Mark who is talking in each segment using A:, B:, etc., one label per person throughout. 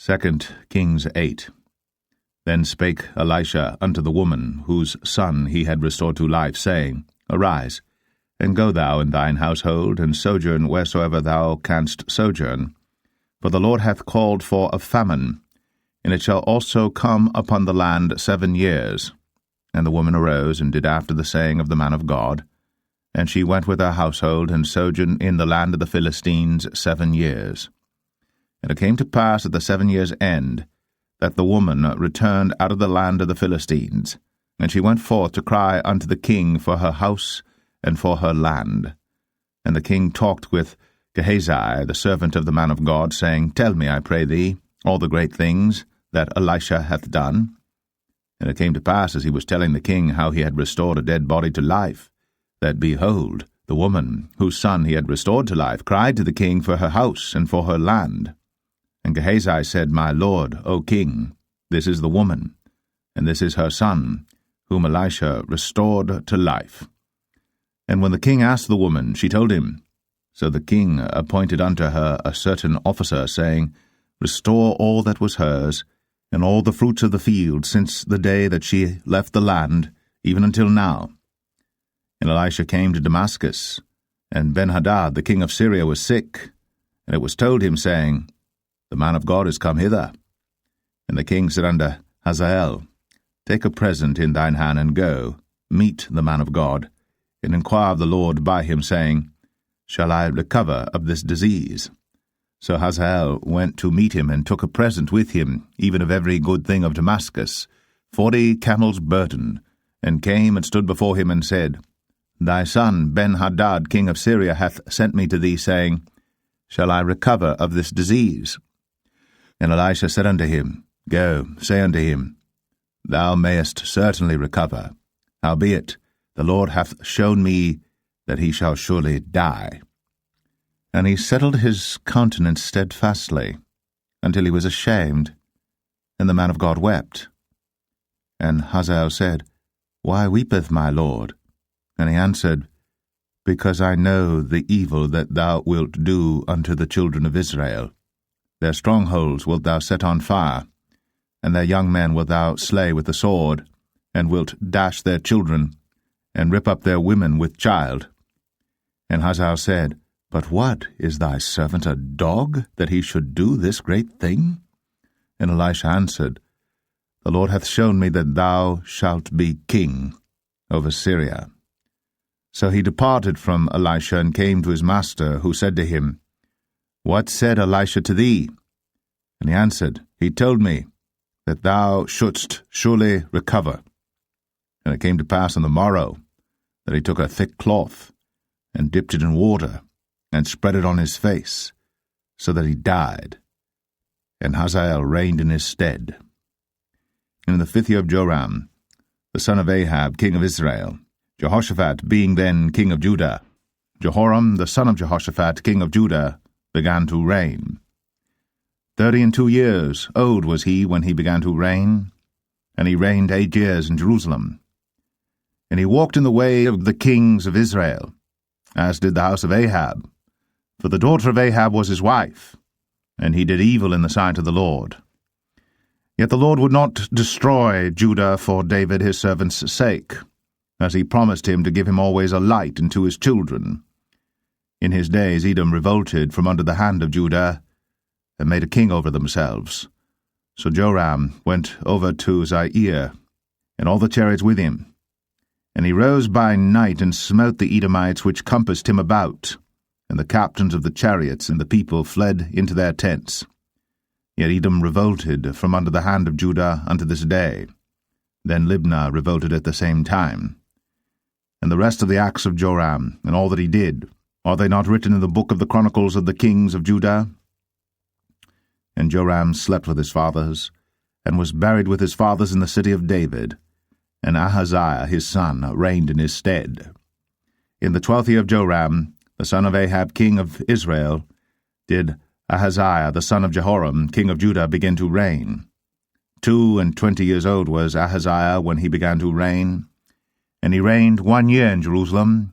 A: 2 Kings 8. Then spake Elisha unto the woman, whose son he had restored to life, saying, Arise, and go thou in thine household, and sojourn wheresoever thou canst sojourn. For the Lord hath called for a famine, and it shall also come upon the land 7 years. And the woman arose, and did after the saying of the man of God. And she went with her household, and sojourned in the land of the Philistines 7 years. And it came to pass at the 7 years' end, that the woman returned out of the land of the Philistines, and she went forth to cry unto the king for her house and for her land. And the king talked with Hazael, the servant of the man of God, saying, Tell me, I pray thee, all the great things that Elisha hath done. And it came to pass, as he was telling the king how he had restored a dead body to life, that, behold, the woman, whose son he had restored to life, cried to the king for her house and for her land. And Gehazi said, My lord, O king, this is the woman, and this is her son, whom Elisha restored to life. And when the king asked the woman, she told him. So the king appointed unto her a certain officer, saying, Restore all that was hers, and all the fruits of the field, since the day that she left the land, even until now. And Elisha came to Damascus, and Benhadad the king of Syria was sick, and it was told him, saying, The man of God is come hither. And the king said unto Hazael, Take a present in thine hand, and go, meet the man of God, and inquire of the Lord by him, saying, Shall I recover of this disease? So Hazael went to meet him, and took a present with him, even of every good thing of Damascus, 40 camels' burden, and came and stood before him, and said, Thy son Benhadad king of Syria hath sent me to thee, saying, Shall I recover of this disease? And Elisha said unto him, Go, say unto him, Thou mayest certainly recover. Howbeit, the Lord hath shown me that he shall surely die. And he settled his countenance steadfastly, until he was ashamed, and the man of God wept. And Hazael said, Why weepeth my lord? And he answered, Because I know the evil that thou wilt do unto the children of Israel. Their strongholds wilt thou set on fire, and their young men wilt thou slay with the sword, and wilt dash their children, and rip up their women with child. And Hazael said, But what, is thy servant a dog, that he should do this great thing? And Elisha answered, The Lord hath shown me that thou shalt be king over Syria. So he departed from Elisha, and came to his master, who said to him, What said Elisha to thee? And he answered, He told me that thou shouldst surely recover. And it came to pass on the morrow that he took a thick cloth, and dipped it in water, and spread it on his face, so that he died. And Hazael reigned in his stead. And in the 5th year of Joram, the son of Ahab, king of Israel, Jehoshaphat being then king of Judah, Jehoram the son of Jehoshaphat, king of Judah, began to reign. 32 years old was he when he began to reign, and he reigned 8 years in Jerusalem. And he walked in the way of the kings of Israel, as did the house of Ahab, for the daughter of Ahab was his wife, and he did evil in the sight of the Lord. Yet the Lord would not destroy Judah for David his servant's sake, as he promised him to give him always a light unto his children. In his days Edom revolted from under the hand of Judah, and made a king over themselves. So Joram went over to Zair, and all the chariots with him. And he rose by night, and smote the Edomites which compassed him about, and the captains of the chariots and the people fled into their tents. Yet Edom revolted from under the hand of Judah unto this day. Then Libnah revolted at the same time. And the rest of the acts of Joram, and all that he did, are they not written in the book of the Chronicles of the kings of Judah? And Joram slept with his fathers, and was buried with his fathers in the city of David, and Ahaziah his son reigned in his stead. In the 12th year of Joram, the son of Ahab king of Israel, did Ahaziah the son of Jehoram king of Judah begin to reign. 22 years old was Ahaziah when he began to reign, and he reigned 1 year in Jerusalem,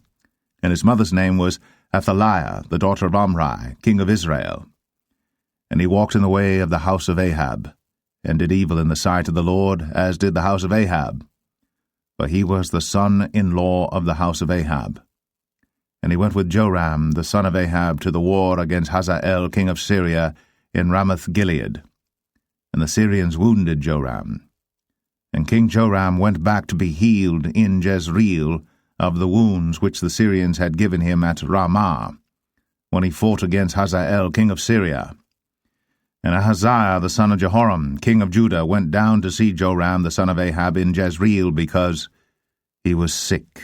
A: and his mother's name was Athaliah, the daughter of Omri, king of Israel. And he walked in the way of the house of Ahab, and did evil in the sight of the Lord, as did the house of Ahab. For he was the son-in-law of the house of Ahab. And he went with Joram, the son of Ahab, to the war against Hazael, king of Syria, in Ramoth-Gilead. And the Syrians wounded Joram. And King Joram went back to be healed in Jezreel of the wounds which the Syrians had given him at Ramah, when he fought against Hazael, king of Syria. And Ahaziah, the son of Jehoram, king of Judah, went down to see Joram, the son of Ahab, in Jezreel, because he was sick.